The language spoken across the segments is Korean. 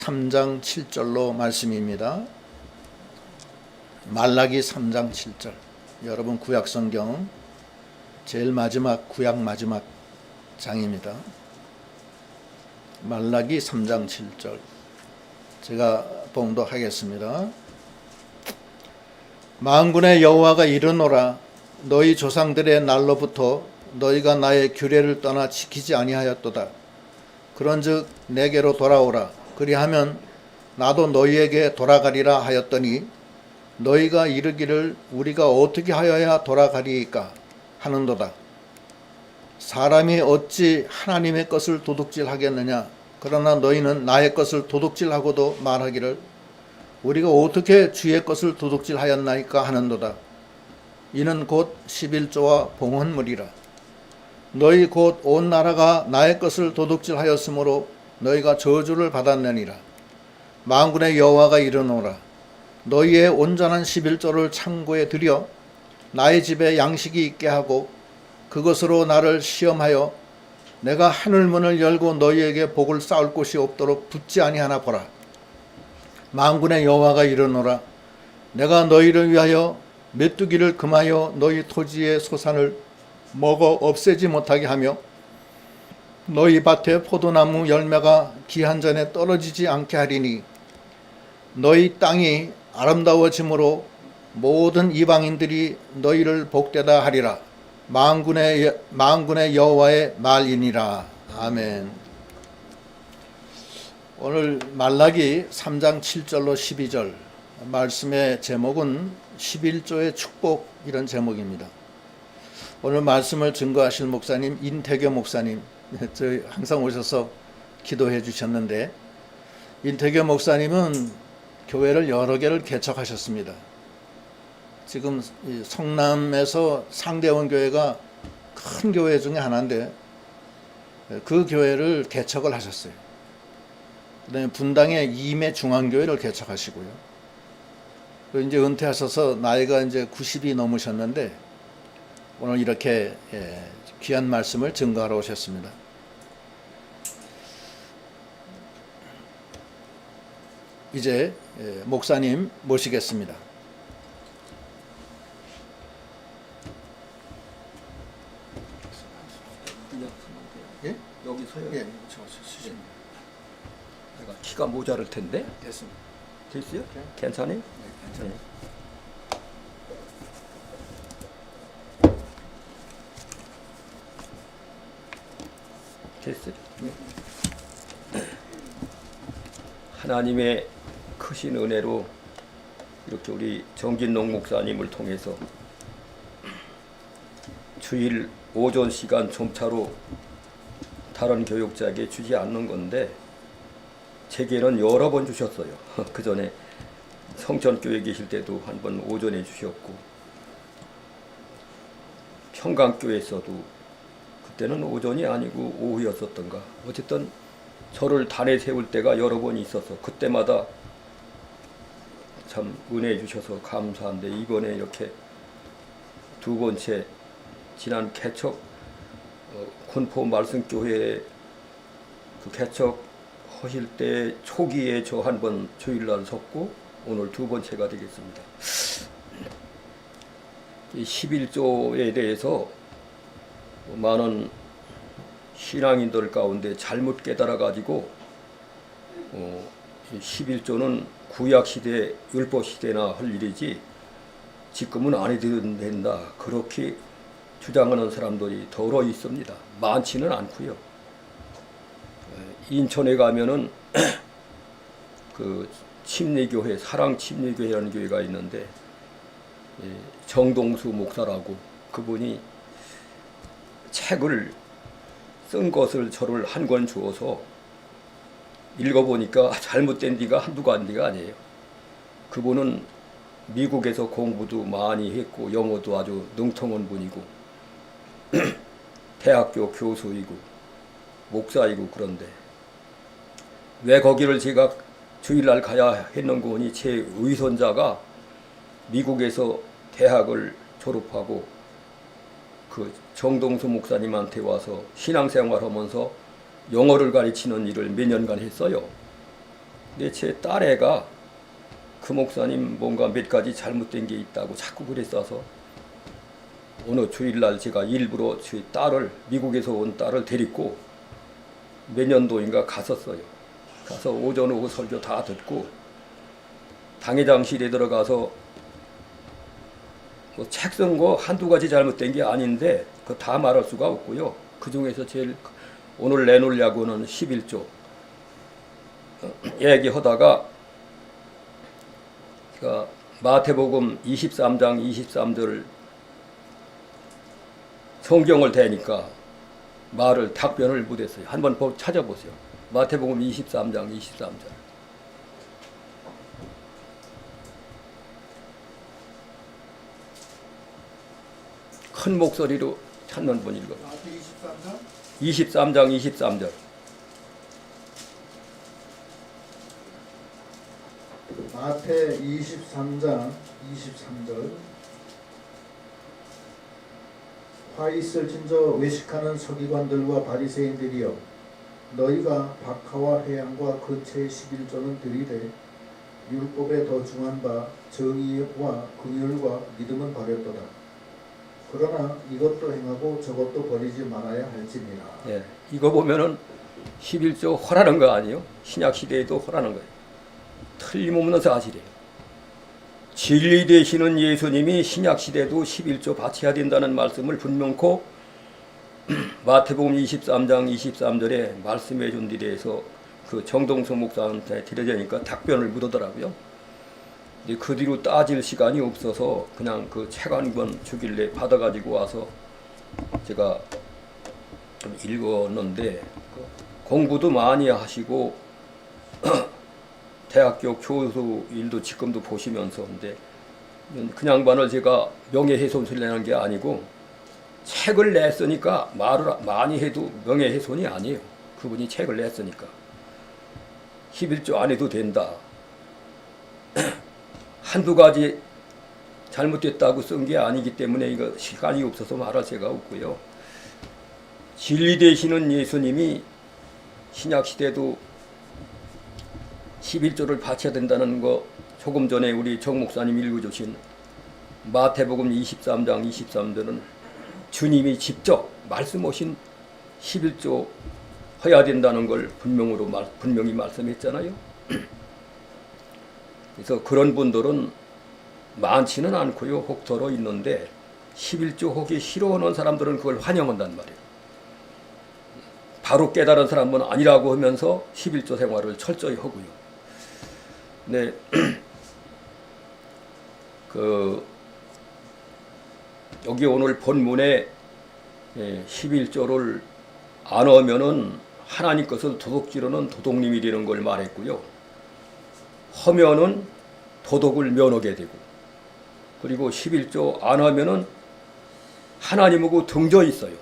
3장 7절로 말씀입니다. 말라기 3장 7절. 여러분 구약성경 제일 마지막 구약 마지막 장입니다. 말라기 3장 7절. 제가 봉독하겠습니다. 만군의 여호와가 이르노라. 너희 조상들의 날로부터 너희가 나의 규례를 떠나 지키지 아니하였도다. 그런즉 내게로 돌아오라. 그리하면 나도 너희에게 돌아가리라 하였더니 너희가 이르기를 우리가 어떻게 하여야 돌아가리이까 하는도다. 사람이 어찌 하나님의 것을 도둑질하겠느냐. 그러나 너희는 나의 것을 도둑질하고도 말하기를 우리가 어떻게 주의 것을 도둑질하였나이까 하는도다. 이는 곧 11조와 봉헌물이라. 너희 곧 온 나라가 나의 것을 도둑질하였으므로 너희가 저주를 받았느니라. 만군의 여호와가 이르노라. 너희의 온전한 11조를 창고에 들여 나의 집에 양식이 있게 하고 그것으로 나를 시험하여 내가 하늘문을 열고 너희에게 복을 쌓을 곳이 없도록 붙지 아니하나 보라. 만군의 여호와가 이르노라. 내가 너희를 위하여 메뚜기를 금하여 너희 토지의 소산을 먹어 없애지 못하게 하며 너희 밭에 포도나무 열매가 기한전에 떨어지지 않게 하리니 너희 땅이 아름다워짐으로 모든 이방인들이 너희를 복되다 하리라. 만군의 여호와의 말이니라. 아멘. 오늘 말라기 3장 7절로 12절 말씀의 제목은 11조의 축복, 이런 제목입니다. 오늘 말씀을 증거하실 목사님 인태교 목사님, 저희 항상 오셔서 기도해 주셨는데, 인태교 목사님은 교회를 여러 개를 개척하셨습니다. 지금 성남에서 상대원 교회가 큰 교회 중에 하나인데 그 교회를 개척을 하셨어요. 그다음에 분당의 이매 중앙교회를 개척하시고요. 그리고 이제 은퇴하셔서 나이가 이제 90이 넘으셨는데 오늘 이렇게 귀한 말씀을 증거하러 오셨습니다. 이제 목사님 모시겠습니다. 예? 여기 서요. 예, 내가 키가 모자랄 텐데. 됐습니다. 됐어요? 네. 괜찮아요? 네, 괜찮아요. 됐어요. 하나님의 크신 은혜로 이렇게 우리 정진농 목사님을 통해서 주일 오전 시간 점차로 다른 교육자에게 주지 않는 건데 제게는 여러 번 주셨어요. 그 전에 성천교회 계실 때도 한 번 오전에 주셨고, 평강교회에서도 그때는 오전이 아니고 오후였었던가, 어쨌든 저를 단에 세울 때가 여러 번 있어서 그때마다 참 은혜 주셔서 감사한데, 이번에 이렇게 두 번째 지난 개척 군포 말씀교회 그 개척 하실 때 초기에 저 한 번 주일날 섰고 오늘 두 번째가 되겠습니다. 이 11조에 대해서 많은 신앙인들 가운데 잘못 깨달아 가지고 11조는 구약시대 율법시대나 할 일이지 지금은 안 해도 된다, 그렇게 주장하는 사람들이 더러 있습니다. 많지는 않고요. 인천에 가면은 그 침례교회, 사랑 침례교회라는 교회가 있는데 정동수 목사라고, 그분이 책을 쓴 것을 저를 한 권 주어서 읽어보니까 잘못된 데가 한두 가지가 아니에요. 그분은 미국에서 공부도 많이 했고 영어도 아주 능통한 분이고 대학교 교수이고 목사이고, 그런데 왜 거기를 제가 주일날 가야 했는 거니, 제 의손자가 미국에서 대학을 졸업하고 그 정동수 목사님한테 와서 신앙생활하면서 영어를 가르치는 일을 몇 년간 했어요. 근데 제 딸애가 그 목사님 뭔가 몇 가지 잘못된 게 있다고 자꾸 그랬어서 어느 주일날 제가 일부러 제 딸을, 미국에서 온 딸을 데리고 몇 년도인가 갔었어요. 가서 오전 오후 설교 다 듣고 당회장실에 들어가서 뭐 책 쓴 거 한두 가지 잘못된 게 아닌데 그거 다 말할 수가 없고요. 그 중에서 제일 오늘 내놓으려고는 11조 얘기하다가 제가 마태복음 23장 23절 성경을 대니까 답변을 못했어요. 한번 찾아보세요. 마태복음 23장 23절. 큰 목소리로 찾는 분 읽어. 마태 23장 23절. 마태 23장 23절. 화 있을진저 외식하는 서기관들과 바리새인들이여, 너희가 박하와 회양과 근처의 11조는 들이되 율법에 더 중한 바 정의와 긍휼과 믿음은 버렸도다. 그러나 이것도 행하고 저것도 버리지 말아야 할지니라. 예, 이거 보면은 11조 허라는 거 아니에요? 신약 시대에도 허라는 거예요. 틀림없는 사실이에요. 진리 되시는 예수님이 신약 시대도 11조 바쳐야 된다는 말씀을 분명코 마태복음 23장 23절에 말씀해 준 데 대해서 그 정동석 목사한테 드려지니까 답변을 묻더라고요. 근데 그 뒤로 따질 시간이 없어서 그냥 그 책 한 권 주길래 받아가지고 와서 제가 좀 읽었는데, 공부도 많이 하시고 대학교 교수 일도 지금도 보시면서, 근데 그 양반을 제가 명예훼손을 내는 게 아니고 책을 냈으니까 말을 많이 해도 명예훼손이 아니에요. 그분이 책을 냈으니까 11조 안 해도 된다. 한두 가지 잘못됐다고 쓴 게 아니기 때문에 이거 시간이 없어서 말할 새가 없고요. 진리 되시는 예수님이 신약 시대도 11조를 바쳐야 된다는 거 조금 전에 우리 정 목사님 읽어주신 마태복음 23장 23절은 주님이 직접 말씀하신 11조 해야 된다는 걸 분명히 말씀했잖아요. 그래서 그런 분들은 많지는 않고요. 혹더러 있는데 11조 하기 싫어하는 사람들은 그걸 환영한단 말이에요. 바로 깨달은 사람은 아니라고 하면서 11조 생활을 철저히 하고요. 네, 여기 오늘 본문에 11조를 안 하면은 하나님 것을 도둑질하는 도둑님이 되는 걸 말했고요. 하면은 도둑을 면하게 되고, 그리고 11조 안 하면은 하나님하고 등져 있어요.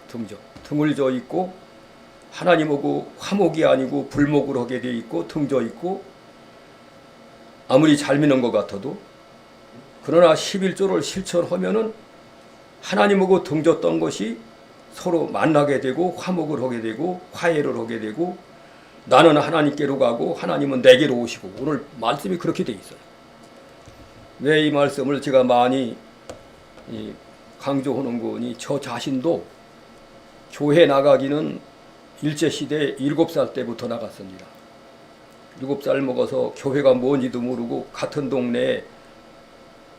등을 져 있고 하나님하고 화목이 아니고 불목을 하게 돼 있고 등져 있고, 아무리 잘 믿는 것 같아도. 그러나 11조를 실천하면은 하나님하고 등졌던 것이 서로 만나게 되고 화목을 하게 되고 화해를 하게 되고, 나는 하나님께로 가고 하나님은 내게로 오시고, 오늘 말씀이 그렇게 돼 있어요. 왜 이 말씀을 제가 많이 강조하는 거니, 저 자신도 교회 나가기는 일제시대 7살 때부터 나갔습니다. 7살 먹어서 교회가 뭔지도 모르고 같은 동네에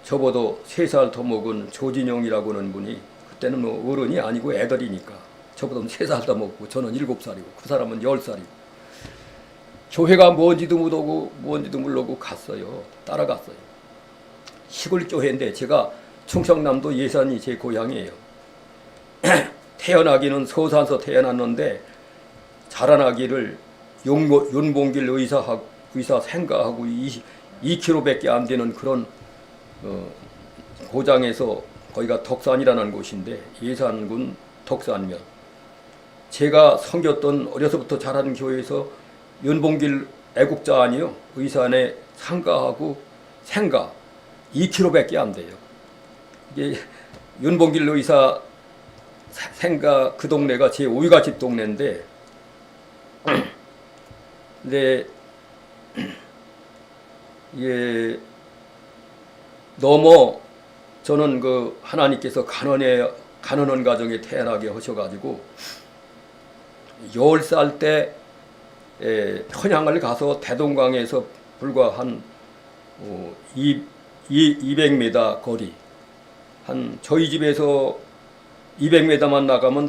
저보다 3살 더 먹은 조진영이라고 하는 분이, 그때는 뭐 어른이 아니고 애들이니까 저보다 3살 더 먹고 저는 7살이고 그 사람은 10살이고, 교회가 뭔지도 모르고 갔어요. 따라갔어요. 시골 교회인데 제가 충청남도 예산이 제 고향이에요. 태어나기는 서산서 태어났는데 자라나기를 윤봉길 의사 생가하고 2km밖에 안 되는 그런 고장에서, 거기가 덕산이라는 곳인데 예산군 덕산면, 제가 섬겼던 어려서부터 자란 교회에서 윤봉길 애국자 아니요, 의산에 상가하고 생가 2km밖에 안 돼요. 이게 윤봉길 의사 생가 그 동네가 제 오이가집 동네인데, 근데 예, 너무 저는 그 하나님께서 가난한 가정에 태어나게 하셔가지고 10살 때 편양을 가서 대동강에서 불과 한 200m 거리, 한 저희 집에서 200m만 나가면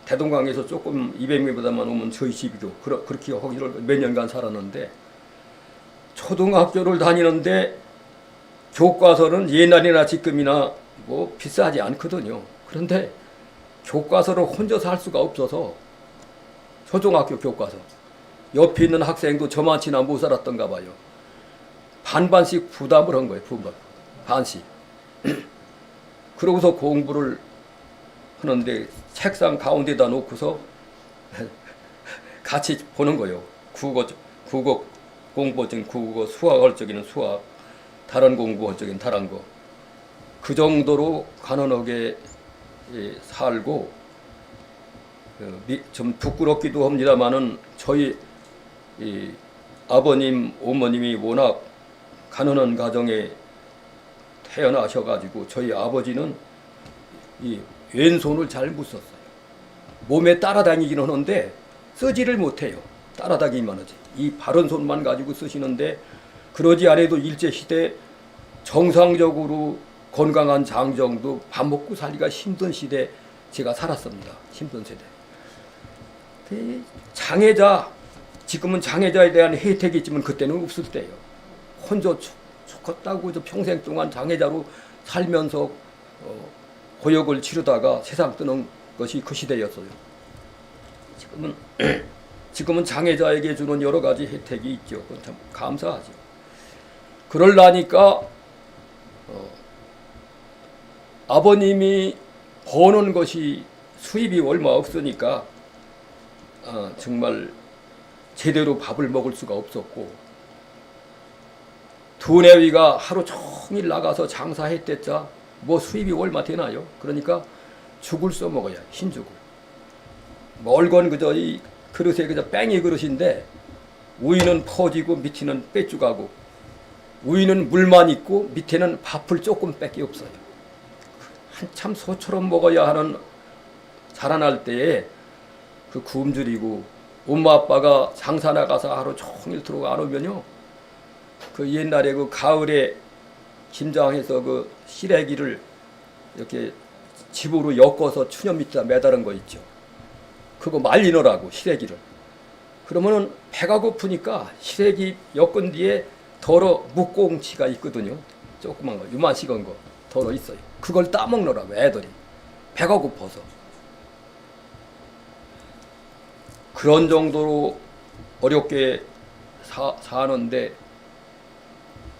대동강에서 조금 200m만 오면 저희 집이고 그렇게 거기를 몇 년간 살았는데, 초등학교를 다니는데 교과서는 옛날이나 지금이나 뭐 비싸지 않거든요. 그런데 교과서를 혼자서 할 수가 없어서, 초등학교 교과서 옆에 있는 학생도 저만치나 못 살았던가 봐요. 반씩 부담을 한 거예요. 반씩. 그러고서 공부를 하는데 책상 가운데다 놓고서 같이 보는 거예요. 국어 공부할 적인 국어, 수학할 적에는 수학, 다른 공부할 적에는 다른 거. 그 정도로 가난하게 살고, 좀 부끄럽기도 합니다만은 저희 아버님, 어머님이 워낙 가난한 가정에 태어나셔가지고 저희 아버지는 이 왼손을 잘 못 썼어요. 몸에 따라다니긴 하는데 쓰지를 못해요. 따라다니기만 하지. 이 바른손만 가지고 쓰시는데, 그러지 않아도 일제시대 정상적으로 건강한 장정도 밥 먹고 살기가 힘든 시대 제가 살았습니다. 힘든 세대. 장애자, 지금은 장애자에 대한 혜택이 있지만 그때는 없을 때예요. 혼자 죽었다고 평생 동안 장애자로 살면서 고역을 치르다가 세상 뜨는 것이 그 시대였어요. 지금은 장애자에게 주는 여러 가지 혜택이 있죠. 그건 참 감사하죠. 그러려니까 아버님이 버는 것이 수입이 얼마 없으니까 정말 제대로 밥을 먹을 수가 없었고, 두뇌위가 하루 종일 나가서 장사했댔자 뭐 수입이 얼마 되나요? 그러니까 죽을 써먹어야, 흰죽을. 멀건 그저 이 그릇에 그저 뺑이 그릇인데 위는 퍼지고 밑에는 빼죽하고, 위는 물만 있고 밑에는 밥을 조금 밖에 없어요. 한참 소처럼 먹어야 하는 자라날 때에 그 굶주리고, 엄마 아빠가 장사 나가서 하루 종일 들어가 안 오면요, 그 옛날에 그 가을에 김장해서 그 시래기를 이렇게 집으로 엮어서 추념 밑에다 매다른 거 있죠. 그거 말리느라고, 시래기를. 그러면은 배가 고프니까 시래기 엮은 뒤에 덜어 묵꽁치가 있거든요. 조그만 거, 요만 식은 거 덜어 있어요. 그걸 따먹느라고 애들이 배가 고파서. 그런 정도로 어렵게 사는데,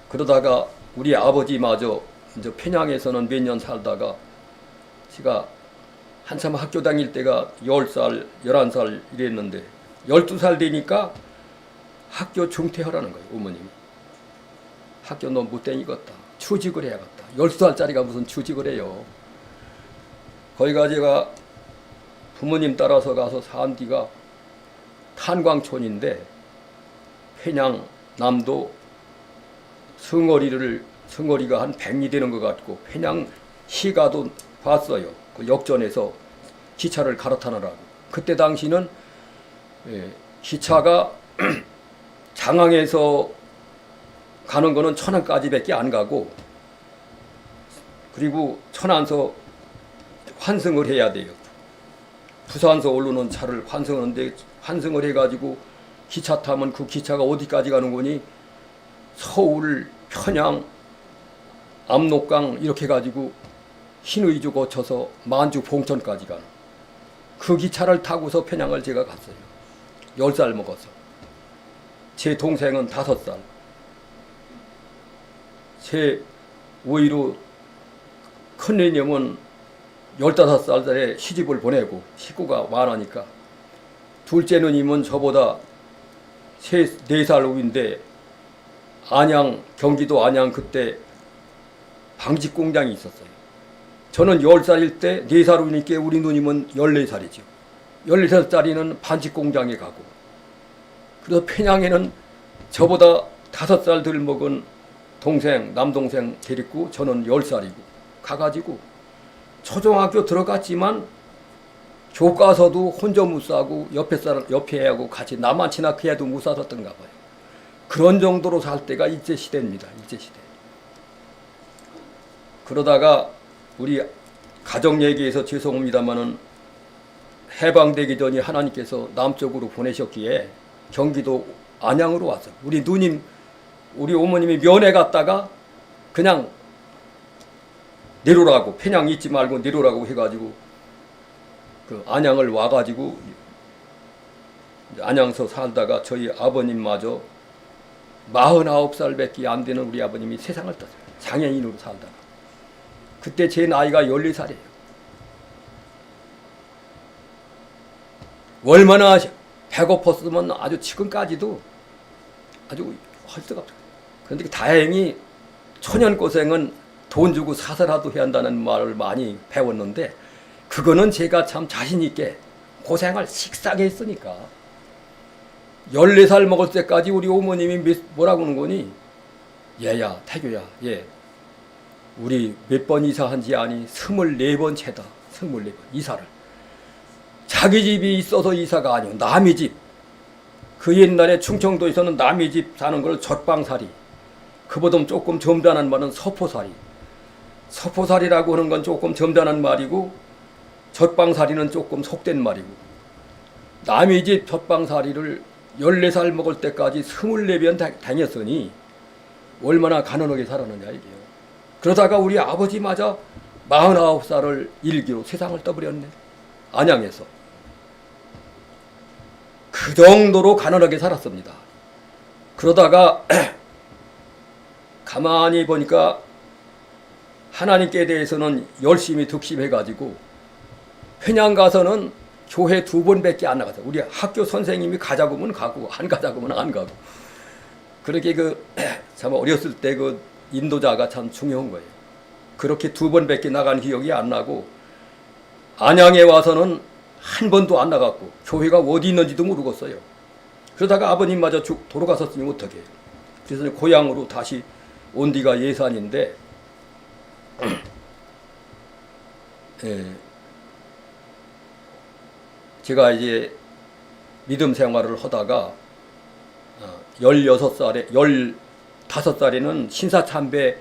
그러다가 우리 아버지마저 이제 평양에서는 몇 년 살다가, 제가 한참 학교 다닐 때가 10살, 11살 이랬는데 12살 되니까 학교 중퇴하라는 거예요. 어머님이. 학교 너 못 다니겠다. 취직을 해야겠다. 12살짜리가 무슨 취직을 해요. 거기가 제가 부모님 따라서 가서 산 뒤가 탄광촌인데, 평양 남도 성거리가 한 100리 되는 것 같고, 평양시가도 봤어요. 그 역전에서 기차를 갈아타느라고. 그때 당시는 기차가 장항에서 가는 거는 천안까지밖에 안 가고, 그리고 천안서 환승을 해야 돼요. 부산서 오르는 차를 환승하는데, 환승을 해가지고 기차 타면 그 기차가 어디까지 가는 거니, 서울, 평양, 압록강 이렇게 가지고 신의주 거쳐서 만주 봉천까지 가는 그 기차를 타고서 평양을 제가 갔어요. 10살 먹어서. 제 동생은 5살. 제 오히려 큰애님은 15살에 시집을 보내고, 식구가 많으니까. 둘째 누님은 저보다 4살 후인데, 경기도 안양 그때 방직 공장이 있었어요. 저는 10살일 때 4살 후니까 우리 누님은 14살이죠. 14살짜리는 반직 공장에 가고, 그래서 평양에는 저보다 5살 덜 먹은 동생, 남동생 데리고 저는 10살이고 가가지고 초등학교 들어갔지만 교과서도 혼자 못 사고 옆에 애하고 같이 나만 지나 그 애도 못 사줬던가 봐요. 그런 정도로 살 때가 일제시대입니다. 일제시대. 그러다가 우리 가정 얘기해서 죄송합니다마는 해방되기 전에 하나님께서 남쪽으로 보내셨기에 경기도 안양으로 왔어요. 우리 누님, 우리 어머님이 면회 갔다가 그냥 내려라고, 편양 잊지 말고 내려라고 해가지고 그 안양을 와가지고 안양서 살다가 저희 아버님마저 49살밖에 안 되는 우리 아버님이 세상을 떴어요. 장애인으로 살다가. 그때 제 나이가 14살이에요. 얼마나 배고팠으면 아주 지금까지도 아주 할 수가 없어요. 그런데 다행히 초년고생은 돈 주고 사서라도 해야 한다는 말을 많이 배웠는데 그거는 제가 참 자신 있게 고생을 식사게 했으니까 14살 먹을 때까지 우리 어머님이 뭐라고 하는 거니? 얘야, 태교야, 얘 우리 몇 번 이사한지 아니? 24번 채다. 24번 이사를. 자기 집이 있어서 이사가 아니오. 남의 집. 그 옛날에 충청도에서는 남의 집 사는 걸 젖방살이. 그보다 조금 점잖은 말은 서포살이. 서포살이라고 하는 건 조금 점잖은 말이고 젖방살이는 조금 속된 말이고 남의 집 젖방살이를 14살 먹을 때까지 24번 다녔으니 얼마나 가난하게 살았느냐 이게요. 그러다가 우리 아버지마저 49살을 일기로 세상을 떠버렸네. 안양에서. 그 정도로 가난하게 살았습니다. 그러다가 가만히 보니까 하나님께 대해서는 열심히 득심해가지고 편양 가서는 교회 2번밖에 안 나갔어요. 우리 학교 선생님이 가자고 하면 가고 안 가자고 하면 안 가고. 그렇게 참 어렸을 때 인도자가 참 중요한 거예요. 그렇게 2번밖에 나간 기억이 안 나고 안양에 와서는 한 번도 안 나갔고 교회가 어디 있는지도 모르겠어요. 그러다가 아버님마저 돌아가셨으니 어떡해. 그래서 고향으로 다시 온 뒤가 예산인데 제가 이제 믿음 생활을 하다가 16살에 15살에는 신사참배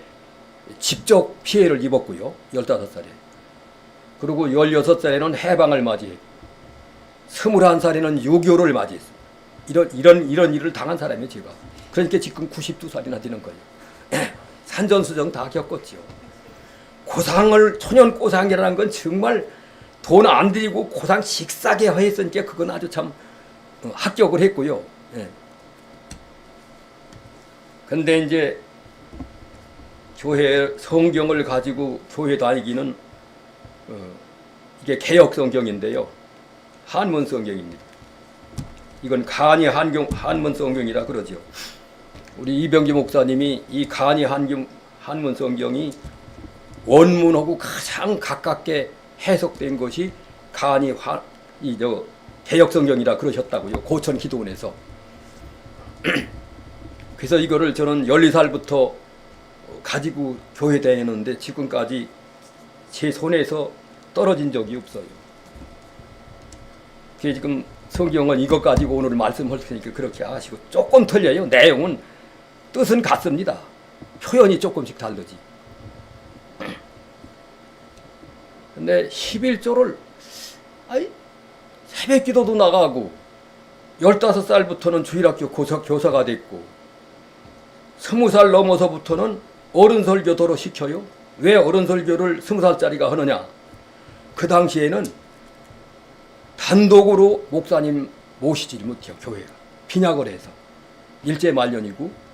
직접 피해를 입었고요. 15살에. 그리고 16살에는 해방을 맞이했고 21살에는 6.25를 맞이했어요. 이런 일을 당한 사람이에요, 제가. 그러니까 지금 92살이나 되는 거예요. 산전수정 다 겪었죠. 고상을, 초년고상이라는 건 정말 돈 안 들이고 고상 식사게 했으니까 그건 아주 참 합격을 했고요. 근데 이제 교회 성경을 가지고 교회 다니기는 이게 개혁 성경인데요. 한문 성경입니다. 이건 간이 한문 성경이라 그러죠. 우리 이병기 목사님이 이 간이 한문 성경이 원문하고 가장 가깝게 해석된 것이 간이 개혁 성경이라 그러셨다고요. 고천 기도원에서. 그래서 이거를 저는 14살부터 가지고 교회 다니는데 지금까지 제 손에서 떨어진 적이 없어요. 그래서 지금 성경은 이것 가지고 오늘 말씀할 테니까 그렇게 아시고 조금 틀려요. 내용은 뜻은 같습니다. 표현이 조금씩 다르지. 근데 11조를 새벽 기도도 나가고 15살부터는 주일학교 교사가 됐고 20살 넘어서부터는 어른설교도로 시켜요. 왜 어른설교를 20살짜리가 하느냐. 그 당시에는 단독으로 목사님 모시지 못해요. 교회가. 빈약을 해서. 일제말년이고.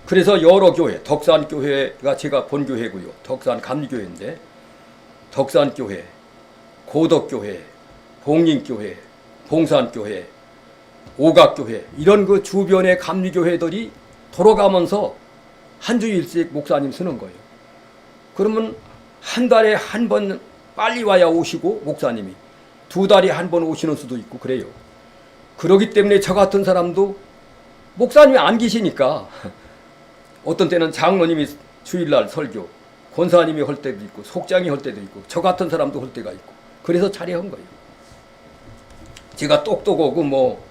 그래서 여러 교회, 덕산교회가 제가 본교회고요. 덕산 감리교회인데 덕산교회, 고덕교회, 봉인교회, 봉산교회, 오각교회 이런 그 주변의 감리교회들이 돌아가면서 한 주일씩 목사님 쓰는 거예요. 그러면 한 달에 한 번 빨리 와야 오시고 목사님이 2달에 한 번 오시는 수도 있고 그래요. 그러기 때문에 저 같은 사람도 목사님이 안 계시니까 어떤 때는 장로님이 주일날 설교, 권사님이 할 때도 있고 속장이 할 때도 있고 저 같은 사람도 할 때가 있고 그래서 차려한 거예요. 제가 똑똑하고 뭐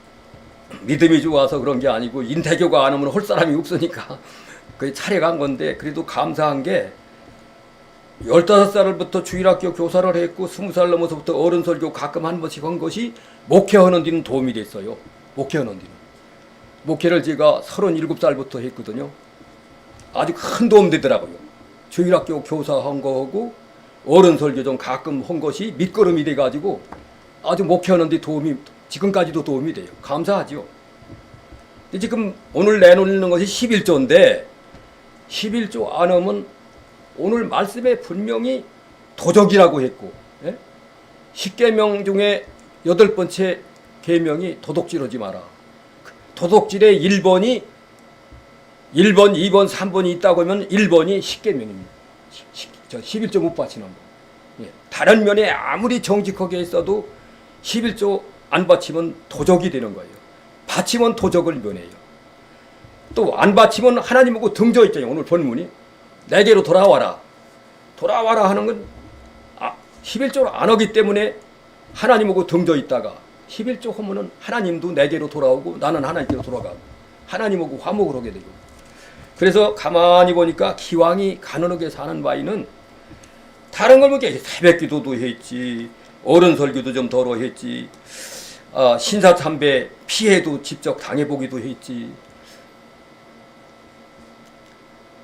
믿음이 좋아서 그런 게 아니고 인태교가 안 오면 할 사람이 없으니까 그게 차려간 건데 그래도 감사한 게 15살부터 주일학교 교사를 했고 20살 넘어서부터 어른 설교 가끔 한 번씩 한 것이 목회하는 데는 도움이 됐어요. 목회하는 데는. 목회를 제가 37살부터 했거든요. 아주 큰 도움 되더라고요. 주일학교 교사 한 거하고 어른 설교 좀 가끔 한 것이 밑거름이 돼가지고 아주 목회하는 데 도움이 지금까지도 도움이 돼요. 감사하죠. 근데 지금 오늘 내놓는 것이 11조인데 11조 안 하면 오늘 말씀에 분명히 도적이라고 했고, 예? 10계명 중에 8번째 계명이 도둑질하지 마라. 도둑질의 1번, 2번, 3번이 있다고 하면 1번이 10계명입니다. 11조 못 바치는 거. 예. 다른 면에 아무리 정직하게 했어도 11조 안 바치면 도적이 되는 거예요. 바치면 도적을 면해요. 또 안 바치면 하나님하고 등져 있잖아요. 오늘 본문이. 내게로 돌아와라. 돌아와라 하는 건 11조를 안 하기 때문에 하나님하고 등져 있다가 11조 하면은 하나님도 내게로 돌아오고 나는 하나님께로 돌아가고 하나님하고 화목을 하게 되고 그래서 가만히 보니까 기왕이 가난하게 사는 바에는 다른 걸 보니까 새벽 기도도 했지 어른 설교도 좀 덜어 했지 신사참배 피해도 직접 당해보기도 했지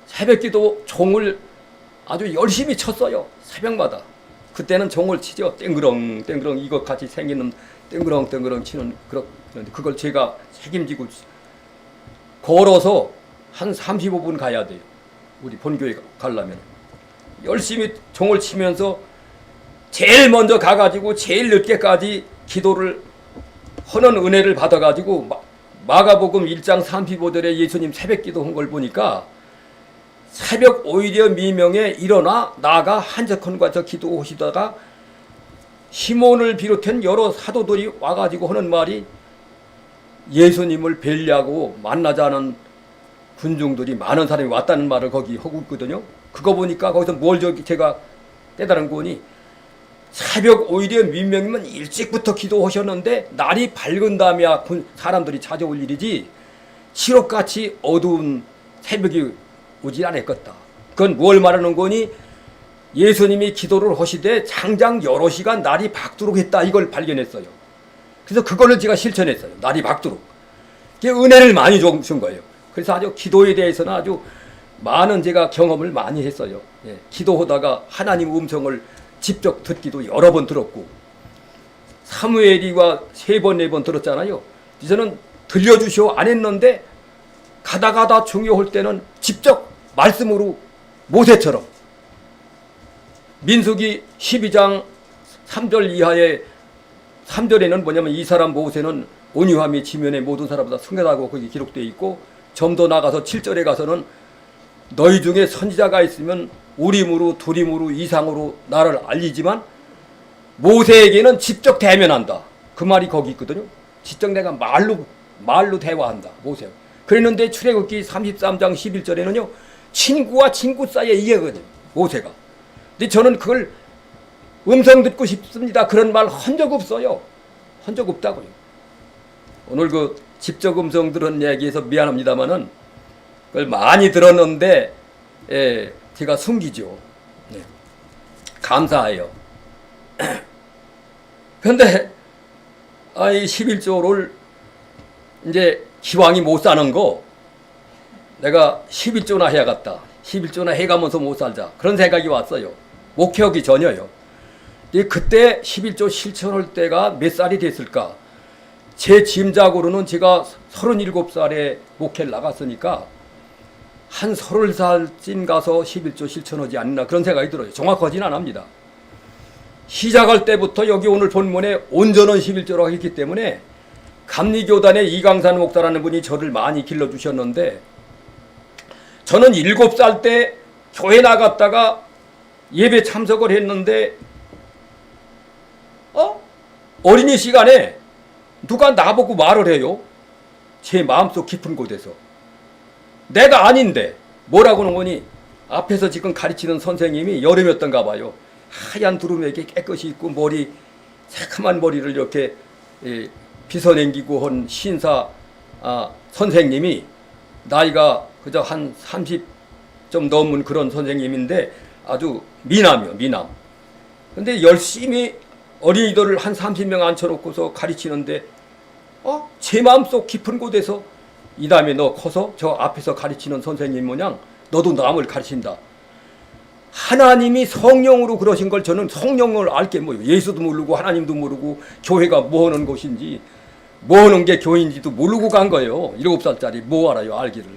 새벽기도 종을 아주 열심히 쳤어요. 새벽마다. 그때는 종을 치죠. 땡그렁 땡그렁 이것 같이 생기는 땡그렁 땡그렁 치는 그런데 그걸 제가 책임지고 걸어서 한 35분 가야 돼요. 우리 본교에 가려면. 열심히 종을 치면서 제일 먼저 가가지고 제일 늦게까지 기도를 하는 은혜를 받아가지고 마가복음 1장 35절에 예수님 새벽기도 한 걸 보니까 새벽 오히려 미명에 일어나 나가 한적한과서 기도하시다가 시몬을 비롯한 여러 사도들이 와가지고 하는 말이 예수님을 뵐려고 만나자는 군중들이 많은 사람이 왔다는 말을 거기 하고 있거든요. 그거 보니까 거기서 뭘 제가 깨달은 거니 새벽 오히려 민명이면 일찍부터 기도하셨는데 날이 밝은 다음에야 사람들이 찾아올 일이지 시록같이 어두운 새벽이 오지 않았겠다. 그건 뭘 말하는 거니 예수님이 기도를 하시되 장장 여러 시간 날이 밝도록 했다 이걸 발견했어요. 그래서 그거를 제가 실천했어요. 날이 밝도록. 그게 은혜를 많이 준 거예요. 그래서 아주 기도에 대해서는 아주 많은 제가 경험을 많이 했어요. 예, 기도하다가 하나님 음성을 직접 듣기도 여러 번 들었고 사무엘이와 3번, 4번 들었잖아요. 저는 들려주시오 안 했는데 가다 중요할 때는 직접 말씀으로 모세처럼 민수기 12장 3절 이하의 3절에는 뭐냐면 이 사람 모세는 온유함이 지면의 모든 사람보다 승하다고 거기 기록되어 있고 좀 더 나가서 7절에 가서는 너희 중에 선지자가 있으면 우림으로 두림으로 이상으로 나를 알리지만 모세에게는 직접 대면한다. 그 말이 거기 있거든요. 직접 내가 말로 대화한다. 모세. 그랬는데 출애굽기 33장 11절에는요. 친구와 친구 사이의 이해거든요. 모세가. 근데 저는 그걸 음성 듣고 싶습니다. 그런 말 한 적 없어요. 한 적 없다고요. 오늘 그 직접 음성 들은 얘기에서 미안합니다만은 그걸 많이 들었는데 제가 숨기죠. 네. 감사해요. 그런데 이 11조를 이제 기왕이 못 사는 거 내가 11조나 해야겠다. 11조나 해가면서 못 살자. 그런 생각이 왔어요. 목회하기 전이에요. 그때 11조 실천할 때가 몇 살이 됐을까? 제 짐작으로는 제가 37살에 목회를 나갔으니까 한 30살쯤 가서 11조 실천하지 않나 그런 생각이 들어요. 정확하진 않습니다. 시작할 때부터 여기 오늘 본문에 온전한 11조라고 했기 때문에 감리교단의 이강산 목사라는 분이 저를 많이 길러주셨는데 저는 7살 때 교회 나갔다가 예배 참석을 했는데 어린이 시간에 누가 나보고 말을 해요. 제 마음속 깊은 곳에서. 내가 아닌데 뭐라고 하는 거니? 앞에서 지금 가르치는 선생님이 여름이었던가 봐요. 하얀 두루마기 깨끗이 입고 머리 새카만 머리를 이렇게 빗어냉기고 한 신사 선생님이 나이가 그저 한 30 좀 넘은 그런 선생님인데 아주 미남이요, 미남. 근데 열심히 어린이들을 한 30명 앉혀놓고서 가르치는데 제 마음속 깊은 곳에서 이 다음에 너 커서 저 앞에서 가르치는 선생님 모양 너도 남을 가르친다. 하나님이 성령으로 그러신 걸 저는 성령을 알게 뭐예요. 예수도 모르고 하나님도 모르고 교회가 뭐 하는 곳인지 뭐 하는 게 교회인지도 모르고 간 거예요. 7살짜리 뭐 알아요, 알기를.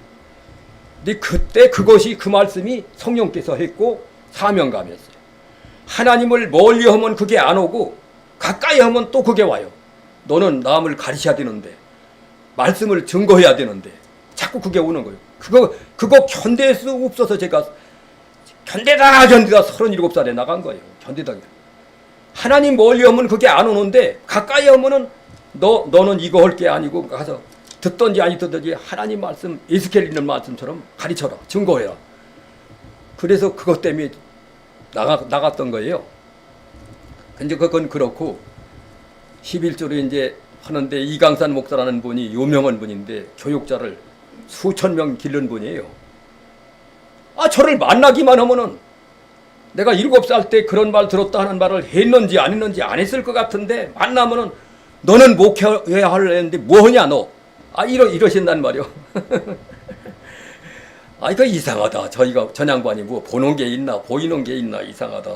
근데 그때 그것이 그 말씀이 성령께서 했고 사명감이었어요. 하나님을 멀리 하면 그게 안 오고 가까이 하면 또 그게 와요. 너는 남을 가르쳐야 되는데 말씀을 증거해야 되는데 자꾸 그게 오는 거예요. 그거 견딜 수 없어서 제가 견디다 37살에 나간 거예요. 견디다. 하나님 멀리 하면 그게 안 오는데 가까이 하면은 너는 이거 할 게 아니고 가서 듣던지 아니 듣던지 하나님 말씀 에스겔 있는 말씀처럼 가르쳐라. 증거해라. 그래서 그것 때문에 나갔던 거예요. 근데 그건 그렇고 11조를 이제 하는데 이강산 목사라는 분이 유명한 분인데 교육자를 수천 명 기른 분이에요. 저를 만나기만 하면은 내가 7살 때 그런 말 들었다 하는 말을 했는지 안 했는지 안 했을 것 같은데 만나면은 너는 목회해야 하려는데 뭐 하냐 너. 이러신단 말이요. 이거 이상하다. 저희가 전양반이 뭐 보는 게 있나 보이는 게 있나 이상하다.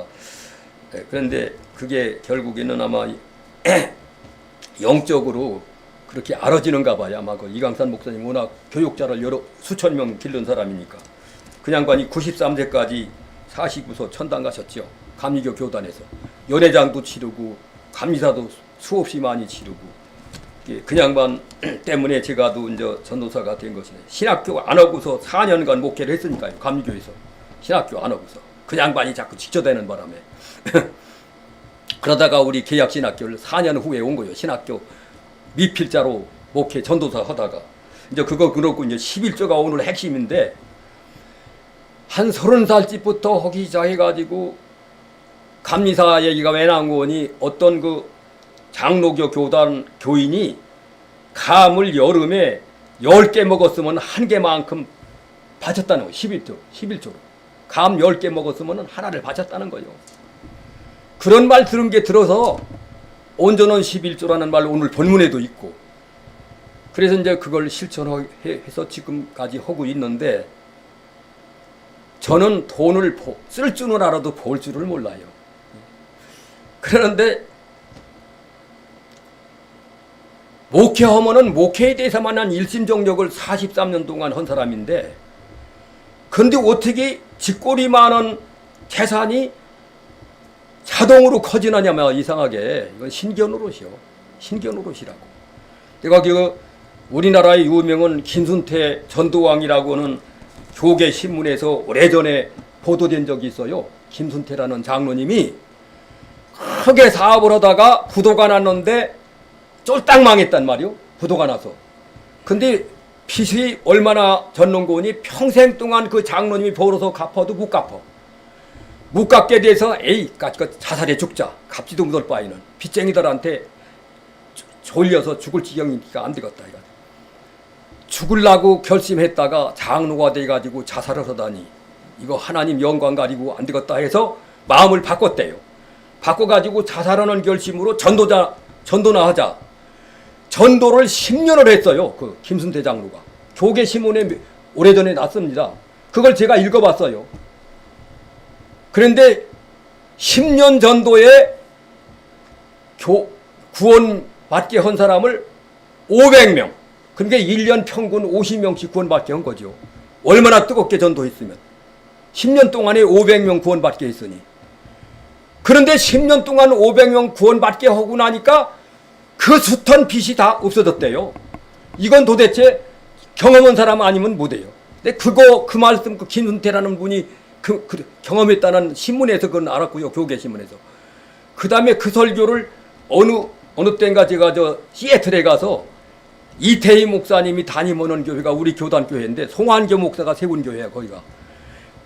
그런데 그게 결국에는 아마 영적으로 그렇게 알아지는가 봐요. 아마 그 이강산 목사님 워낙 교육자를 수천 명 기른 사람이니까. 그 양반이 93세까지 사시고서 천당 가셨죠. 감리교 교단에서. 연회장도 치르고 감리사도 수없이 많이 치르고. 그 양반 때문에 제가도 이제 전도사가 된 것이네. 신학교 안 하고서 4년간 목회를 했으니까요. 감리교에서. 신학교 안 하고서. 그 양반이 자꾸 지켜대는 바람에. 그러다가 우리 계약신학교를 4년 후에 온 거예요. 신학교 미필자로 목회 전도사 하다가. 이제 그거 그렇고 이제 11조가 오늘 핵심인데 한 30살쯤부터 하기 시작해가지고 감리사 얘기가 왜 나온 거니 어떤 그 장로교 교단 교인이 감을 여름에 10개 먹었으면 한 개만큼 바쳤다는 거예요. 11조로. 감 10개 먹었으면 하나를 바쳤다는 거예요. 그런 말 들은 게 들어서 온전한 11조라는 말 오늘 본문에도 있고 그래서 이제 그걸 실천해서 지금까지 하고 있는데 저는 돈을 쓸 줄은 알아도 벌 줄을 몰라요. 그러는데 목회하면은 목회에 대해서만 한 일심정력을 43년 동안 한 사람인데 근데 어떻게 쥐꼬리 많은 재산이 자동으로 커지느냐면 이상하게 이건 신견노릇이요. 신견노릇이라고. 내가 그 우리나라의 유명한 김순태 전도왕이라고는 교계 신문에서 오래전에 보도된 적이 있어요. 김순태라는 장로님이 크게 사업을 하다가 부도가 났는데 쫄딱 망했단 말이요. 부도가 나서. 근데 빚이 얼마나 졌는 거니 평생 동안 그 장로님이 벌어서 갚아도 못 갚아. 못 갚게 돼서 자살해 죽자. 갚지도 못할 바에는 빚쟁이들한테 졸려서 죽을 지경이니까 안 되겠다. 죽으려고 결심했다가 장로가 돼가지고 자살을 하다니 이거 하나님 영광 가리고 안 되겠다 해서 마음을 바꿨대요. 바꿔가지고 자살하는 결심으로 전도나 하자. 전도를 10년을 했어요. 그 김순태 장로가. 교계 신문에 오래전에 났습니다. 그걸 제가 읽어봤어요. 그런데 10년 전도에 구원 받게 한 사람을 500명. 그러니까 1년 평균 50명씩 구원 받게 한 거죠. 얼마나 뜨겁게 전도했으면. 10년 동안에 500명 구원 받게 했으니. 그런데 10년 동안 500명 구원 받게 하고 나니까 그 숱한 빚이 다 없어졌대요. 이건 도대체 경험한 사람 아니면 못해요. 근데 그 말씀, 그 김순태라는 분이 그 경험했다는 신문에서 그건 알았고요. 교계 신문에서. 그 다음에 그 설교를 어느 때인가 제가 시애틀에 가서 이태희 목사님이 담임하는 교회가 우리 교단교회인데 송한교 목사가 세운 교회야 거기가.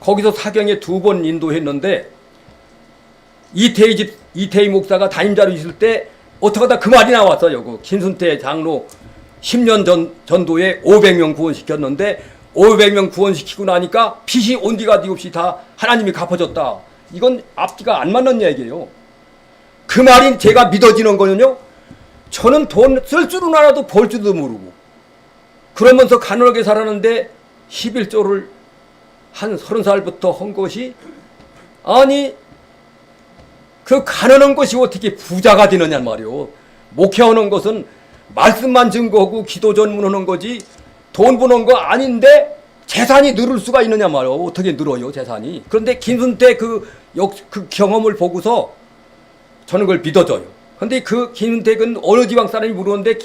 거기서 사경에 2번 인도했는데 이태희 목사가 담임자로 있을 때 어떡하다 그 말이 나왔어요. 그 김순태 장로 10년 전도에 500명 구원시켰는데 500명 구원시키고 나니까 빚이 온디가디 없이 다 하나님이 갚아줬다. 이건 앞뒤가 안 맞는 얘기예요. 그 말이 제가 믿어지는 거는요. 저는 돈 쓸 줄은 알아도 벌 줄도 모르고 그러면서 가난하게 살았는데 11조를 한 30살부터 한 것이 아니 그 가난한 것이 어떻게 부자가 되느냐 말이요. 목회하는 것은 말씀만 증거하고 기도 전문하는 거지 돈 버는 거 아닌데 재산이 늘을 수가 있느냐 말이요. 어떻게 늘어요 재산이. 그런데 김순태 그 경험을 보고서 저는 그걸 믿어져요. 근데 그 김순택은 어느 지방 사람이 물었는데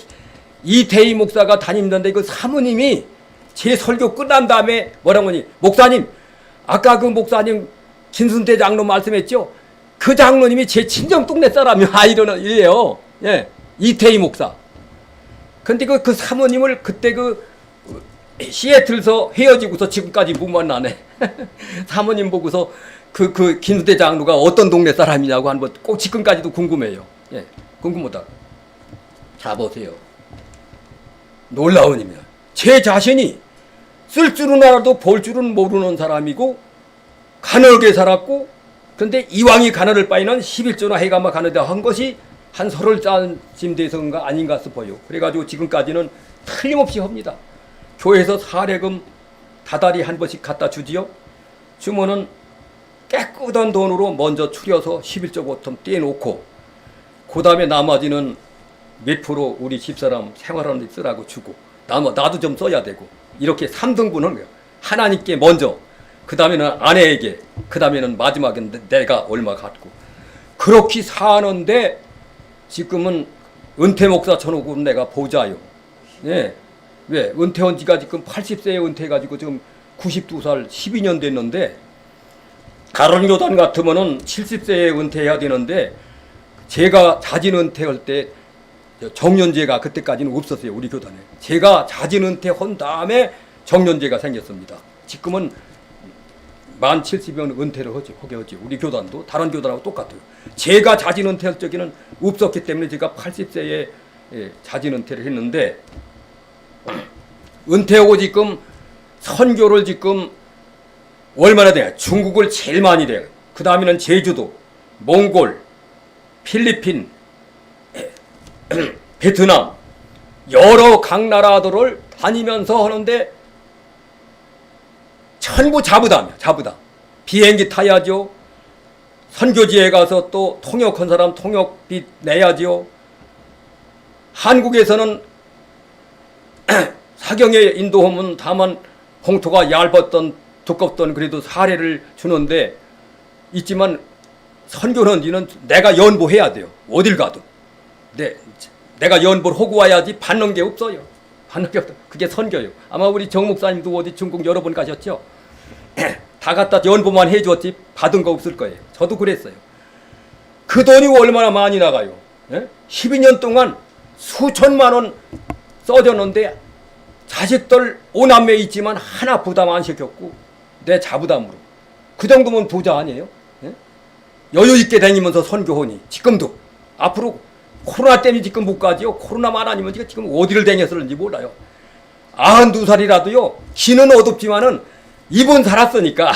이태희 목사가 다니는데 그 사모님이 제 설교 끝난 다음에 뭐라고 하니 목사님 아까 그 목사님 김순태 장로 말씀했죠. 그 장로님이 제 친정 동네 사람이요. 이래요. 예, 이태희 목사. 근데 그 사모님을 그때 그 시애틀에서 헤어지고서 지금까지 못 만나네. 사모님 보고서 그 김순태 장로가 어떤 동네 사람이냐고 한번 꼭 지금까지도 궁금해요. 예, 궁금하다. 자 보세요. 놀라운 일이야. 제 자신이 쓸 줄은 알아도 벌 줄은 모르는 사람이고 가난하게 살았고 그런데 이왕이 가난할 바에는 11조나 해가마 가난하다 한 것이 한 30살쯤 돼서인가 아닌가 싶어요. 그래가지고 지금까지는 틀림없이 합니다. 교회에서 사례금 다달이 한 번씩 갖다 주지요. 주면은 깨끗한 돈으로 먼저 추려서 11조 보통 떼놓고 그 다음에 나머지는 몇 프로 우리 집사람 생활하는 데 쓰라고 주고 나도 좀 써야 되고 이렇게 3등분하는 거예요. 하나님께 먼저 그 다음에는 아내에게 그 다음에는 마지막에 내가 얼마 갖고 그렇게 사는데 지금은 은퇴 목사 쳐놓고 내가 보자요. 예. 왜? 은퇴한 지가 지금 80세에 은퇴해가지고 지금 92살 12년 됐는데 다른 교단 같으면은 70세에 은퇴해야 되는데 제가 자진 은퇴할 때 정년제가 그때까지는 없었어요. 우리 교단에. 제가 자진 은퇴한 다음에 정년제가 생겼습니다. 지금은 만 70이면 은퇴를 하게 하지. 우리 교단도 다른 교단하고 똑같아요. 제가 자진 은퇴할 적에는 없었기 때문에 제가 80세에 자진 은퇴를 했는데 은퇴하고 지금 선교를 지금 얼마나 돼요? 중국을 제일 많이 돼요. 그 다음에는 제주도, 몽골, 필리핀, 베트남 여러 각 나라들을 다니면서 하는데 전부 자부담이야. 자부담. 비행기 타야죠. 선교지에 가서 또 통역한 사람 통역비 내야죠. 한국에서는 사경에 인도하면 다만 봉투가 얇았던 두껍던 그래도 사례를 주는데 있지만 선교는 니는 내가 연보해야 돼요. 어딜 가도. 내가 연보를 하고 와야지 받는 게 없어요. 받는 게 없어. 그게 선교예요. 아마 우리 정 목사님도 어디 중국 여러 번 가셨죠? 다 갖다 연보만 해줬지 받은 거 없을 거예요. 저도 그랬어요. 그 돈이 얼마나 많이 나가요. 12년 동안 수천만 원 써줬는데 자식들 5남매 있지만 하나 부담 안 시켰고 내 자부담으로. 그 정도면 부자 아니에요? 여유 있게 다니면서 선교하니 지금도 앞으로 코로나 때문에 지금 못 가지요. 코로나만 아니면 지금 어디를 다녔을지 몰라요. 92살이라도요. 기는 어둡지만은 입은 살았으니까.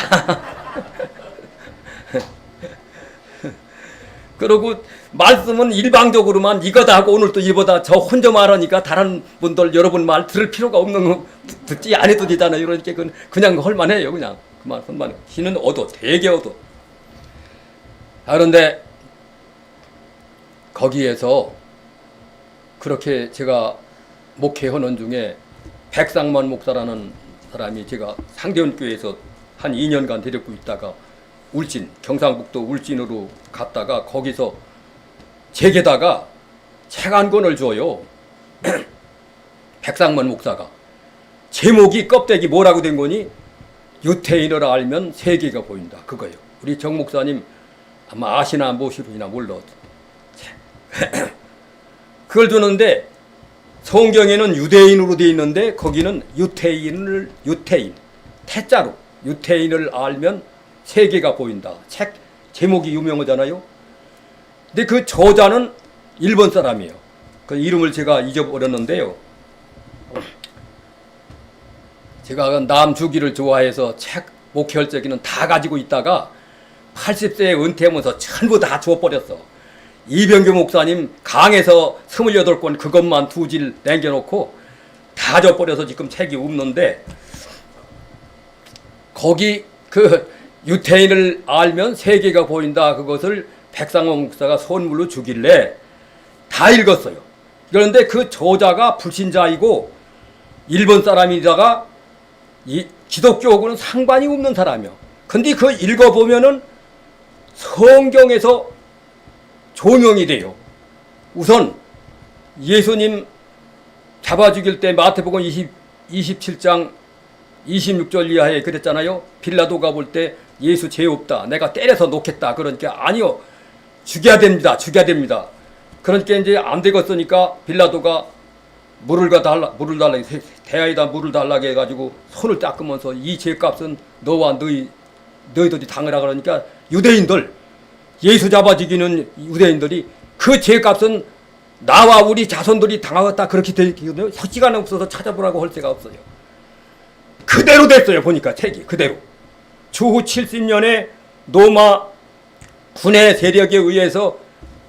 그리고 말씀은 일방적으로만 이거다 하고 오늘 또 이보다 저 혼자 말하니까 다른 분들 여러분 말 들을 필요가 없는 거 듣지 안 해도 되잖아요. 이렇게 그냥 할만해요. 그냥 그 말씀만. 기는 얻어 되게 얻어. 그런데 거기에서 그렇게 제가 목회하는 중에 백상만 목사라는 사람이 제가 상대원교회에서 한 2년간 데리고 있다가 울진, 경상북도 울진으로 갔다가 거기서 제게다가 책 한 권을 줘요. 백상만 목사가. 제목이 껍데기 뭐라고 된 거니? 유태인을 알면 세계가 보인다. 그거예요. 우리 정 목사님 아마 아시나 모시나 몰라. 그걸 주는데 성경에는 유대인으로 되어 있는데 거기는 유태인 태자로 유태인을 알면 세계가 보인다. 책 제목이 유명하잖아요. 근데 그 저자는 일본 사람이에요. 그 이름을 제가 잊어버렸는데요. 제가 남주기를 좋아해서 책 목혈제기는 다 가지고 있다가 80세에 은퇴하면서 전부 다 줘버렸어. 이병규 목사님 강에서 28권 그것만 2질 남겨놓고 다 줘버려서 지금 책이 없는데, 거기 그 유태인을 알면 세계가 보인다, 그것을 백상원 목사가 선물로 주길래 다 읽었어요. 그런데 그 저자가 불신자이고 일본 사람이다가 이 기독교하고는 상관이 없는 사람이요. 근데 그 읽어보면은 성경에서 조명이 돼요. 우선 예수님 잡아 죽일 때 마태복음 27장 26절 이하에 그랬잖아요. 빌라도가 볼 때 예수 죄 없다, 내가 때려서 놓겠다. 그러니까 아니요, 죽여야 됩니다, 죽여야 됩니다. 그러니까 이제 안 되겠으니까 빌라도가 물을 달라, 대야에다 물을 달라고 해가지고 손을 닦으면서 이 죄값은 너와 너희들이 당하라. 그러니까 유대인들, 예수 잡아 죽이는 유대인들이 그 죄값은 나와 우리 자손들이 당하겠다, 그렇게 되어 있거든요. 시간 없어서 찾아보라고 할 새가 없어요. 그대로 됐어요. 보니까 책이 그대로. 주후 70년에 로마 군의 세력에 의해서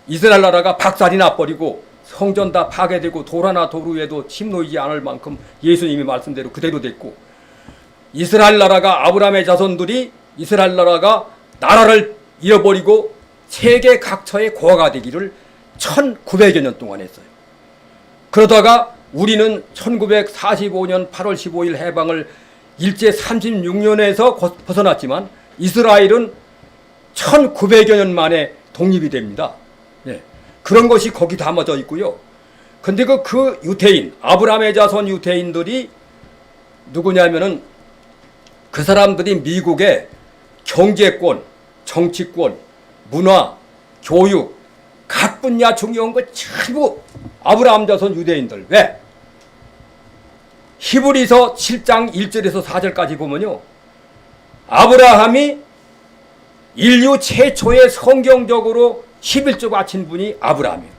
이스라엘 나라가 박살이 나버리고 성전 다 파괴되고 돌 하나 도루에도 침 놓이지 않을 만큼 예수님이 말씀대로 그대로 됐고, 이스라엘 나라가 아브라함의 자손들이 이스라엘 나라가 나라를 잃어버리고 세계 각처의 고아가 되기를 1900여 년 동안 했어요. 그러다가 우리는 1945년 8월 15일 해방을 일제 36년에서 벗어났지만 이스라엘은 1900여 년 만에 독립이 됩니다. 예. 그런 것이 거기 담아져 있고요. 근데 그 유태인, 아브라함의 자손 유태인들이 누구냐면은 그 사람들이 미국의 경제권, 정치권, 문화, 교육, 각 분야 중요한 거 전부 아브라함 자손 유대인들. 왜? 히브리서 7장 1절에서 4절까지 보면요, 아브라함이 인류 최초의 성경적으로 11조 바친 분이 아브라함이에요.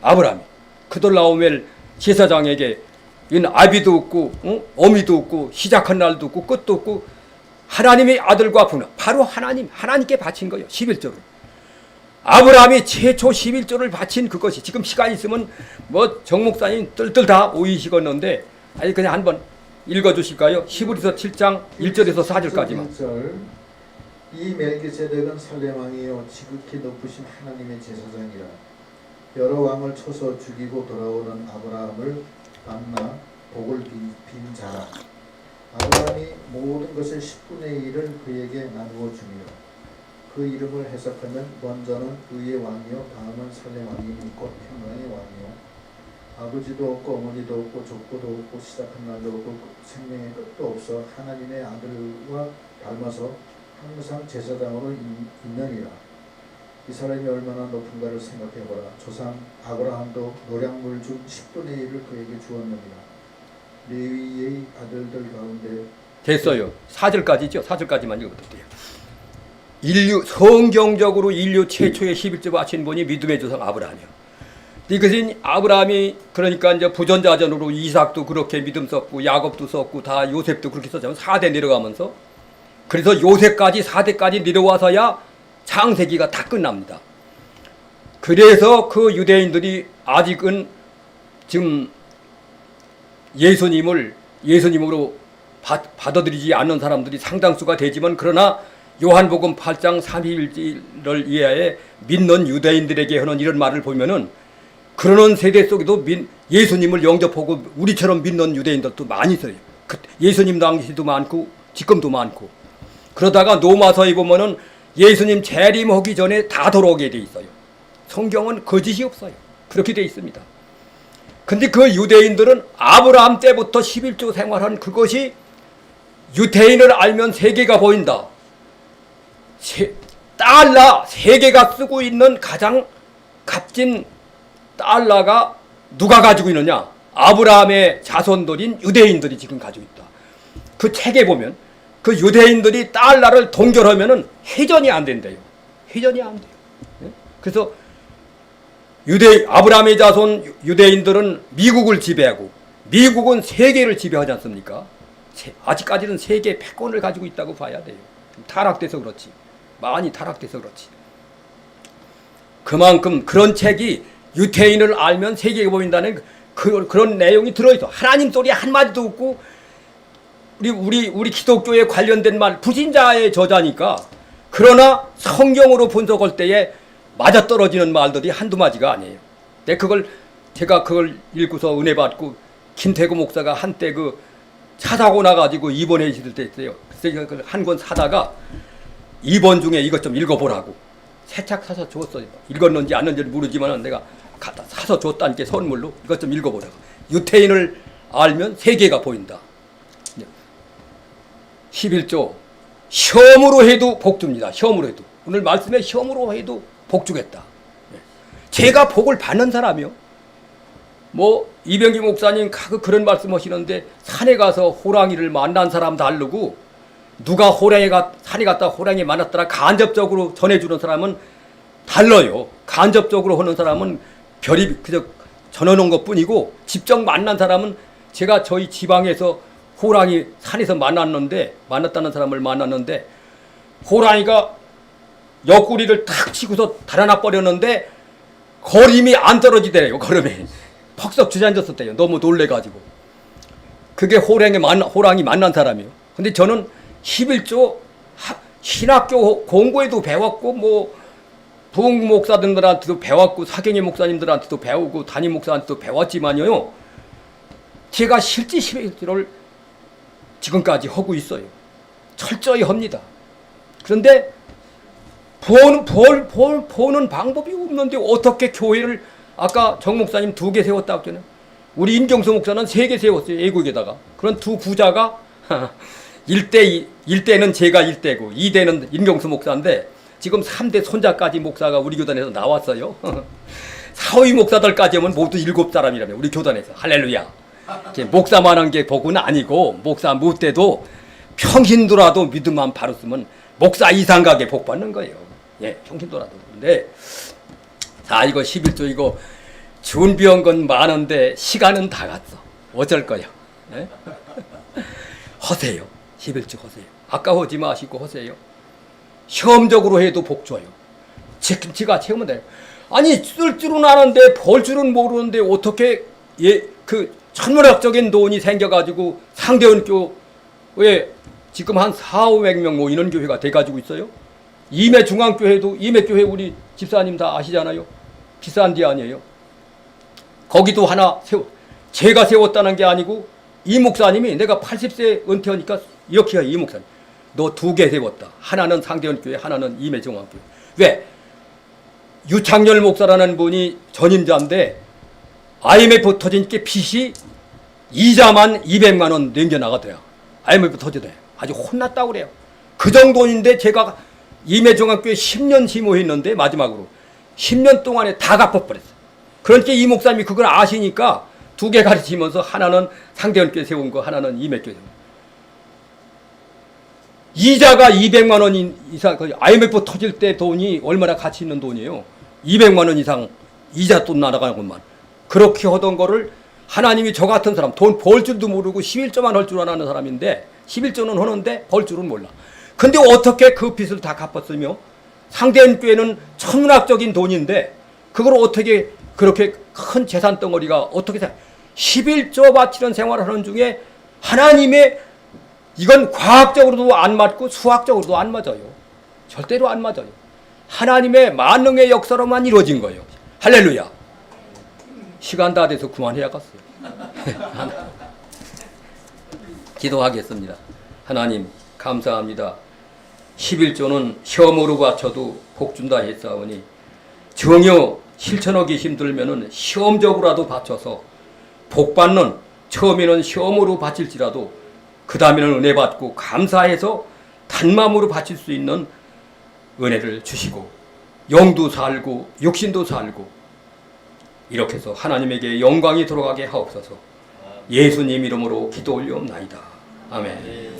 아브라함이 그돌라오멜 제사장에게 아비도 없고 어미도 없고 시작한 날도 없고 끝도 없고 하나님의 아들과 부나 바로 하나님께 바친 거예요. 11조를. 아브라함이 최초 11조를 바친 그것이, 지금 시간 있으면 뭐 정목사님 뜰뜰 다 오이시겠는데, 아니 그냥 한번 읽어주실까요? 히브리서 7장 1절에서 4절까지만. 1절. 이 멜기세덱은 살렘 왕이요 지극히 높으신 하나님의 제사장이라. 여러 왕을 쳐서 죽이고 돌아오는 아브라함을 만나 복을 빈 자라. 아브라함이 모든 것의 10분의 1을 그에게 나누어 주며, 그 이름을 해석하면 먼저는 의의 왕이요 다음은 살렘 왕이니 곧 평강의 왕이요 아버지도 없고 어머니도 없고 족보도 없고 시작한 날도 없고 생명의 끝도 없어 하나님의 아들과 닮아서 항상 제사장으로 있느니라. 이 사람이 얼마나 높은가를 생각해보라. 조상 아브라함도 노량물 중 10분의 1을 그에게 주었느니라. 레위의 아들들 가운데 됐어요. 4절까지죠. 4절까지만 읽어도 돼요. 성경적으로 인류 최초의 11조 바친 분이 믿음의 조상 아브라함이요. 이것은 아브라함이 그러니까 이제 부전자전으로 이삭도 그렇게 믿음 썼고 야곱도 썼고 다 요셉도 그렇게 썼잖아요. 4대 내려가면서. 그래서 요셉까지 4대까지 내려와서야 창세기가 다 끝납니다. 그래서 그 유대인들이 아직은 지금 예수님으로 받아들이지 않는 사람들이 상당수가 되지만, 그러나 요한복음 8장 31절을 이하에 믿는 유대인들에게 하는 이런 말을 보면은 그러는 세대 속에도 예수님을 영접하고 우리처럼 믿는 유대인들도 많이 있어요. 예수님 당시도 많고 지금도 많고. 그러다가 로마서에 보면은 예수님 재림하기 전에 다 돌아오게 돼 있어요. 성경은 거짓이 없어요. 그렇게 돼 있습니다. 근데 그 유대인들은 아브라함 때부터 11조 생활한 그것이 유대인을 알면 세계가 보인다. 달러, 세계가 쓰고 있는 가장 값진 달러가 누가 가지고 있느냐? 아브라함의 자손들인 유대인들이 지금 가지고 있다. 그 책에 보면 그 유대인들이 달러를 동결하면은 회전이 안 된대요. 회전이 안 돼요. 그래서 아브라함의 자손 유대인들은 미국을 지배하고 미국은 세계를 지배하지 않습니까? 아직까지는 세계 패권을 가지고 있다고 봐야 돼요. 타락돼서 그렇지. 많이 타락돼서 그렇지. 그만큼 그런 책이 유태인을 알면 세계가 보인다는 그런 내용이 들어있어. 하나님 소리 한마디도 없고 우리 기독교에 관련된 말 불신자의 저자니까. 그러나 성경으로 분석할 때에 맞아떨어지는 말들이 한두 마디가 아니에요. 제가 그걸 읽고서 은혜 받고 김태구 목사가 한때 그 차 사고 나가지고 입원해 있을 때 있어요. 그래서 한 권 사다가 2번 중에 이것 좀 읽어보라고 새 책 사서 줬어요. 읽었는지 안 읽었는지 모르지만 내가 갖다 사서 줬다니까 선물로 이것 좀 읽어보라고. 유태인을 알면 세계가 보인다. 11조 시험으로 해도 복줍니다. 시험으로 해도. 오늘 말씀에 시험으로 해도 복주겠다. 제가 복을 받는 사람이요. 이병기 목사님 그런 말씀 하시는데 산에 가서 호랑이를 만난 사람 다르고 누가 산에 갔다 호랑이 만났더라 간접적으로 전해주는 사람은 달라요. 간접적으로 하는 사람은 별이 그저 전해놓은 것 뿐이고 직접 만난 사람은 제가 저희 지방에서 호랑이 산에서 만났다는 사람을 만났는데 호랑이가 옆구리를 탁 치고서 달아나 버렸는데 걸음이 안 떨어지더래요. 걸음이 퍽썩 주저앉았었대요. 너무 놀래가지고. 그게 호랑이 만난 사람이요. 근데 저는 11조 신학교 공부에도 배웠고 부흥 목사님들한테도 배웠고 사경의 목사님들한테도 배우고 담임 목사한테도 배웠지만요. 제가 실제 11조를 지금까지 하고 있어요. 철저히 합니다. 그런데 보는 방법이 없는데 어떻게 교회를 아까 정 목사님 2개 세웠다고 했잖아요. 우리 임경수 목사는 3개 세웠어요. 애국에다가. 그런 두 부자가 1대는 제가 1대고 2대는 임경수 목사인데 지금 3대 손자까지 목사가 우리 교단에서 나왔어요. 사위 목사들까지 하면 모두 7사람이라며 우리 교단에서. 할렐루야. 목사만 한 게 복은 아니고 목사 못돼도 평신도라도 믿음만 바로 쓰면 목사 이상가게 복 받는 거예요. 예, 평신도라도. 근데 자, 이거 11조 이거 준비한 건 많은데 시간은 다 갔어. 어쩔 거야. 예? 허세요. 11조 허세요. 아까워지 마시고 허세요. 시험적으로 해도 복 줘요. 지가 채우면 돼요. 아니 쓸 줄은 아는데 벌 줄은 모르는데 어떻게 천문학적인 돈이 생겨가지고 상대원 교회 지금 한 400~500명 모이는 교회가 돼가지고 있어요. 임해중앙교회도 임해교회 우리 집사님 다 아시잖아요. 비싼 데 아니에요. 거기도 하나 제가 세웠다는 게 아니고 이 목사님이 내가 80세 은퇴하니까 이렇게 해요. 이 목사님 너 2개 세웠다. 하나는 상대원교회 하나는 임해중앙교회. 왜? 유창열 목사라는 분이 전임자인데 IMF 터진 게 빚이 이자만 200만 원 남겨나가대요. IMF 터져도 아주 혼났다고 그래요. 그 정도인데 제가 임해중앙교회 10년 심호했는데 마지막으로 10년 동안에 다 갚아버렸어요. 그러니까 이 목사님이 그걸 아시니까 2개 가르치면서 하나는 상대원교회 세운 거 하나는 임해교회 세운 거. 이자가 200만 원 이상 IMF 터질 때 돈이 얼마나 가치 있는 돈이에요. 200만 원 이상 이자 돈 날아가는 것만. 그렇게 하던 거를 하나님이 저 같은 사람 돈 벌 줄도 모르고 11조만 할 줄 아는 사람인데 11조는 하는데 벌 줄은 몰라. 근데 어떻게 그 빚을 다 갚았으며 상대교회는 천문학적인 돈인데 그걸 어떻게 그렇게 큰 재산 덩어리가 어떻게 11조 바치는 생활을 하는 중에 하나님의 이건 과학적으로도 안 맞고 수학적으로도 안 맞아요. 절대로 안 맞아요. 하나님의 만능의 역사로만 이루어진 거예요. 할렐루야. 시간 다 돼서 그만해야겠어요. 기도하겠습니다. 하나님 감사합니다. 11조는 시험으로 바쳐도 복준다 했사오니 정여 실천하기 힘들면은 시험적으로라도 바쳐서 복받는 처음에는 시험으로 바칠지라도 그 다음에는 은혜 받고 감사해서 단마음으로 바칠 수 있는 은혜를 주시고 영도 살고 육신도 살고 이렇게 해서 하나님에게 영광이 돌아가게 하옵소서. 예수님 이름으로 기도 올리옵나이다. 아멘.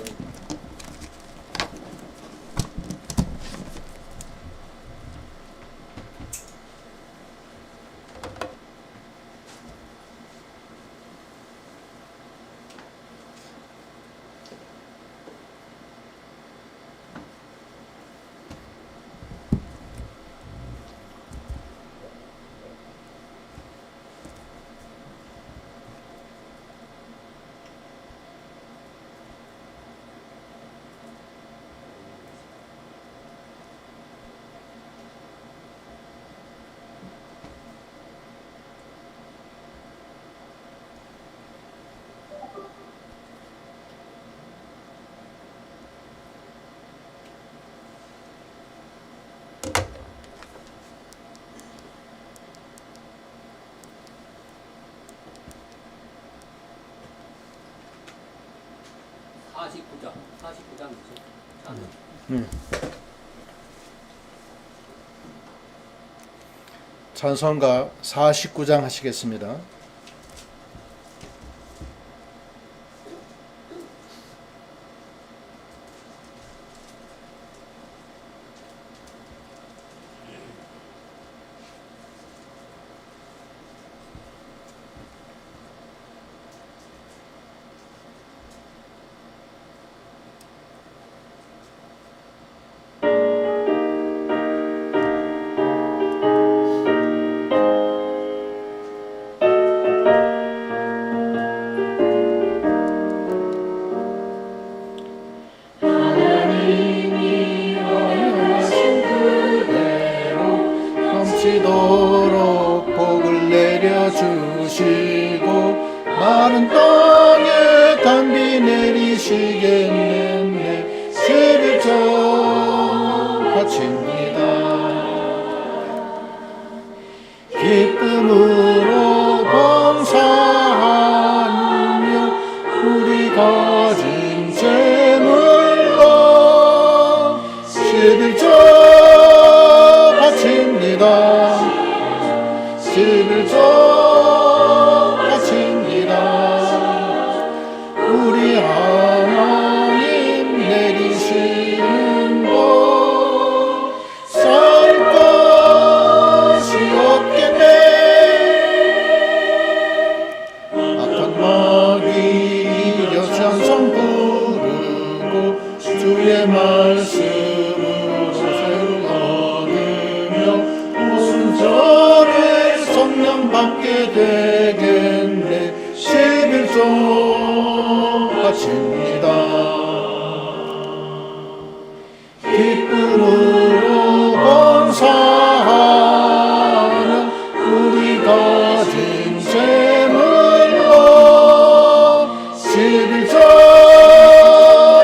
찬송가 49장 하시겠습니다. 넘치도록 복을 내려주시고 마른 땅에 단비 내리시겠네. 11조 바칩니다. 기쁨으로 봉사하며 우리 가진 재물로 11조 바칩니다. 11조 바칩니다. 우리 하나님 내리시는 복 살 것이 없겠네. 악한 마귀 이겨 찬송 부르고 주의 말씀으로 새로 얻으며 오른손에 성령 받게 되겠네. 11조 바칩니다. 기쁨으로 봉사하는 우리 가진 재물로 11조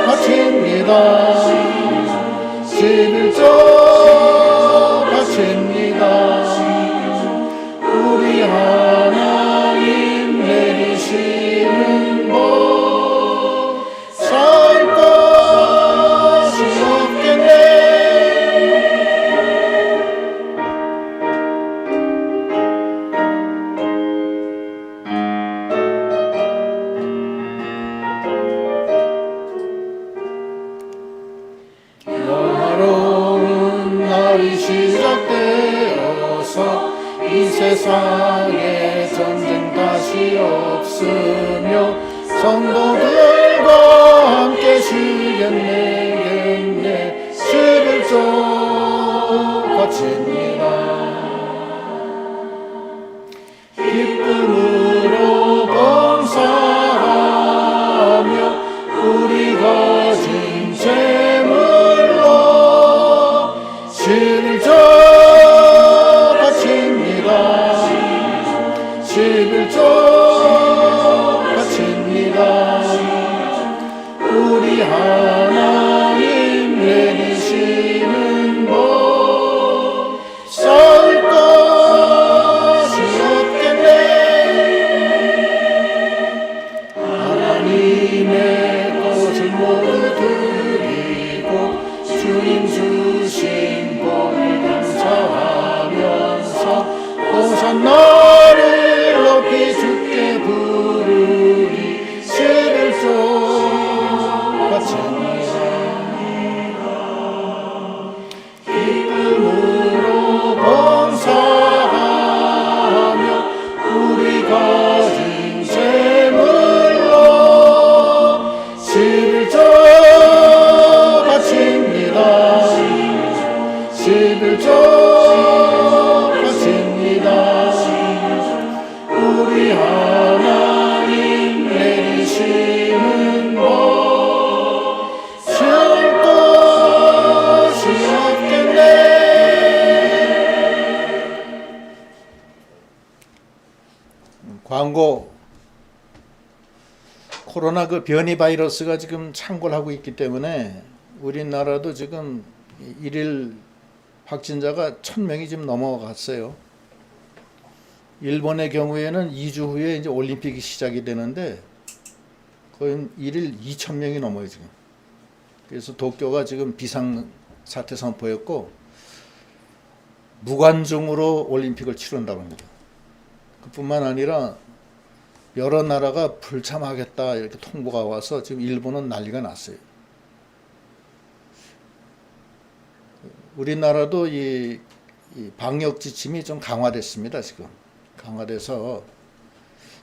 바칩니다. 11조 바칩니다. 우리 하나님 내리시는 복 살 것이 없겠네. 영화로운 날이 시작되어서 이 세상에 전쟁 다시 없으며 성도들과 함께 쉬겠네. 11조 바칩니다. 기쁨으로 봉사하며 우리 가진 재물로 11조 바칩니다. 11조 바칩니다. 우리 하나님 내리시는 복 살 것이 없겠네. 하나님의 것을 모두 드리고 주님 주신 복을 감사하면서 호산나를 광고 코로나 그 변이 바이러스가 지금 창궐하고 있기 때문에 우리나라도 지금 일일 확진자가 1000명이 지금 넘어갔어요. 일본의 경우에는 2주 후에 이제 올림픽이 시작이 되는데 거의 일일 2000명이 넘어요 지금. 그래서 도쿄가 지금 비상 사태 선포했고 무관중으로 올림픽을 치른다고 합니다. 그뿐만 아니라 여러 나라가 불참하겠다 이렇게 통보가 와서 지금 일본은 난리가 났어요. 우리나라도 이 방역 지침이 좀 강화됐습니다. 지금 강화돼서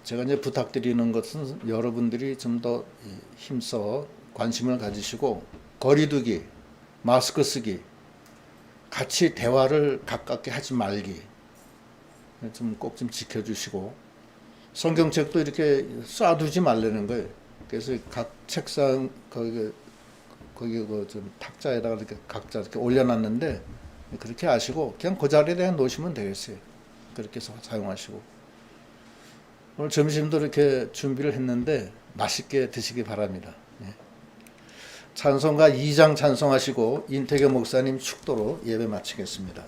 제가 이제 부탁드리는 것은 여러분들이 좀 더 힘써 관심을 가지시고 거리두기, 마스크 쓰기, 같이 대화를 가깝게 하지 말기 좀 꼭 좀 지켜주시고 성경책도 이렇게 쏴두지 말라는 거예요. 그래서 각 책상 거기 그 좀 탁자에다가 이렇게 각자 이렇게 올려놨는데 그렇게 하시고 그냥 그 자리에 놓으시면 되겠어요. 그렇게 해서 사용하시고 오늘 점심도 이렇게 준비를 했는데 맛있게 드시기 바랍니다. 네. 찬송가 2장 찬송하시고 인태교 목사님 축도로 예배 마치겠습니다.